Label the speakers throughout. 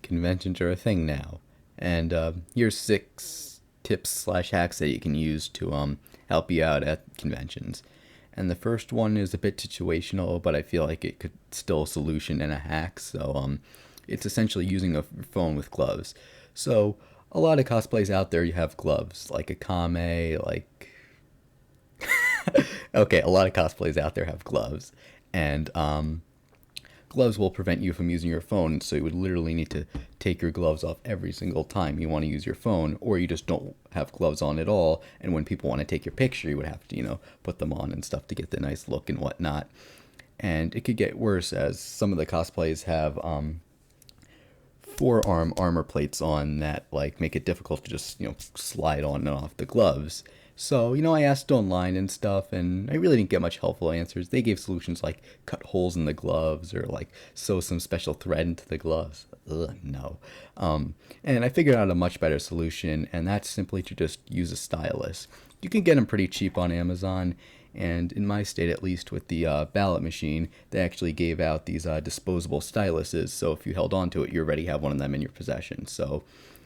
Speaker 1: Conventions are a thing now, and here's 6 tips/hacks that you can use to help you out at conventions. And the first one is a bit situational, but I feel like it could still a solution and a hack. It's essentially using a phone with gloves. So a lot of cosplays out there, you have gloves like a kame, like okay, a lot of cosplays out there have gloves, and gloves will prevent you from using your phone, so you would literally need to take your gloves off every single time you want to use your phone, or you just don't have gloves on at all, and when people want to take your picture, you would have to, put them on and stuff to get the nice look and whatnot. And it could get worse as some of the cosplays have forearm armor plates on that like make it difficult to just slide on and off the gloves. So I asked online and stuff, and I really didn't get much helpful answers. They gave solutions like cut holes in the gloves or like sew some special thread into the gloves. Ugh, no. And I figured out a much better solution, and that's simply to just use a stylus. You can get them pretty cheap on Amazon, and in my state, at least with the ballot machine, they actually gave out these disposable styluses. So if you held on to it, you already have one of them in your possession. So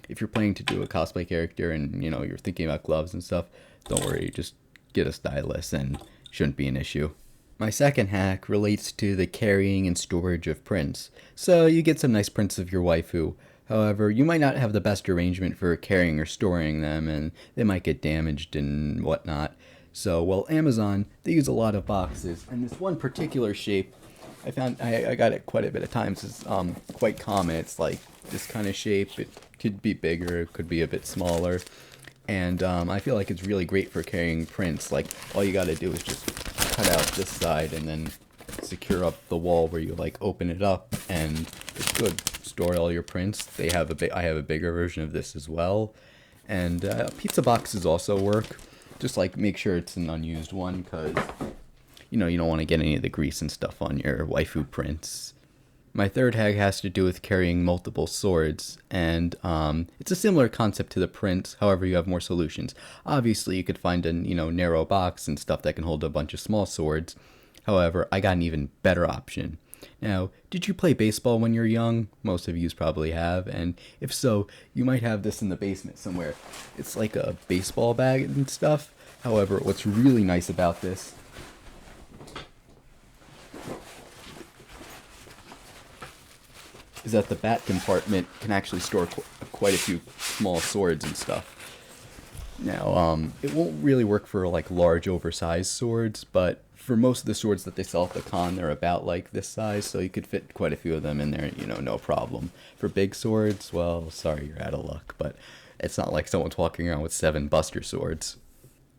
Speaker 1: if you're planning to do a cosplay character and you're thinking about gloves and stuff, don't worry, just get a stylus and shouldn't be an issue. My second hack relates to the carrying and storage of prints. So you get some nice prints of your waifu. However, you might not have the best arrangement for carrying or storing them, and they might get damaged and whatnot. Amazon, they use a lot of boxes, and this one particular shape, I got it quite a bit of times, is quite common. It's like this kind of shape. It could be bigger, it could be a bit smaller, and I feel like it's really great for carrying prints. Like, all you gotta do is just cut out this side and then secure up the wall where you like open it up, and it's good. Store all your prints. I have a bigger version of this as well, and pizza boxes also work. Just like make sure it's an unused one, because you don't want to get any of the grease and stuff on your waifu prints. My third hack has to do with carrying multiple swords, and it's a similar concept to the prints. However, you have more solutions. Obviously, you could find a narrow box and stuff that can hold a bunch of small swords. However, I got an even better option. Now, did you play baseball when you're young? Most of you probably have, and if so, you might have this in the basement somewhere. It's like a baseball bag and stuff. However, what's really nice about this is that the bat compartment can actually store quite a few small swords and stuff. Now, it won't really work for like large oversized swords, but for most of the swords that they sell at the con, they're about like this size, so you could fit quite a few of them in there, no problem. For big swords, well, sorry, you're out of luck, but it's not like someone's walking around with 7 Buster swords.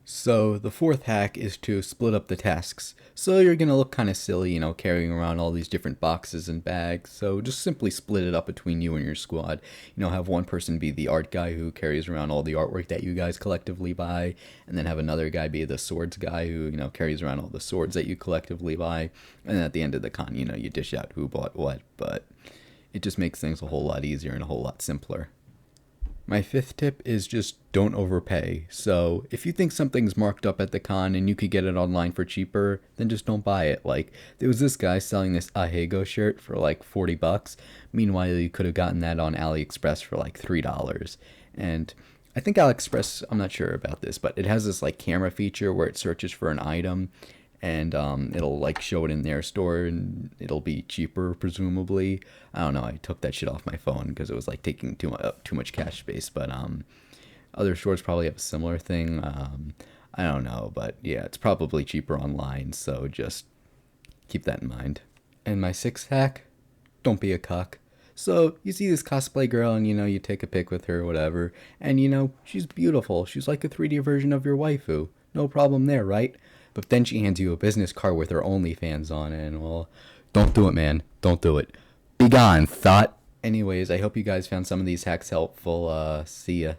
Speaker 1: So the fourth hack is to split up the tasks. So you're going to look kind of silly, carrying around all these different boxes and bags. So just simply split it up between you and your squad. Have one person be the art guy who carries around all the artwork that you guys collectively buy, and then have another guy be the swords guy who, carries around all the swords that you collectively buy. And then at the end of the con, you dish out who bought what, but it just makes things a whole lot easier and a whole lot simpler. My fifth tip is just don't overpay. So if you think something's marked up at the con and you could get it online for cheaper, then just don't buy it. Like, there was this guy selling this Ahego shirt for like $40. Meanwhile, you could have gotten that on AliExpress for like $3. And I think AliExpress, I'm not sure about this, but it has this like camera feature where it searches for an item, and it'll like show it in their store, and it'll be cheaper presumably. I don't know, I took that shit off my phone because it was like taking too much cache space, but other stores probably have a similar thing. I don't know, but yeah, it's probably cheaper online, so just keep that in mind. And my sixth hack, don't be a cuck. So you see this cosplay girl, and you take a pic with her or whatever, and she's beautiful. She's like a 3D version of your waifu. No problem there, right? But then she hands you a business card with her OnlyFans on it, and well, don't do it, man. Don't do it. Be gone, thought. Anyways, I hope you guys found some of these hacks helpful. See ya.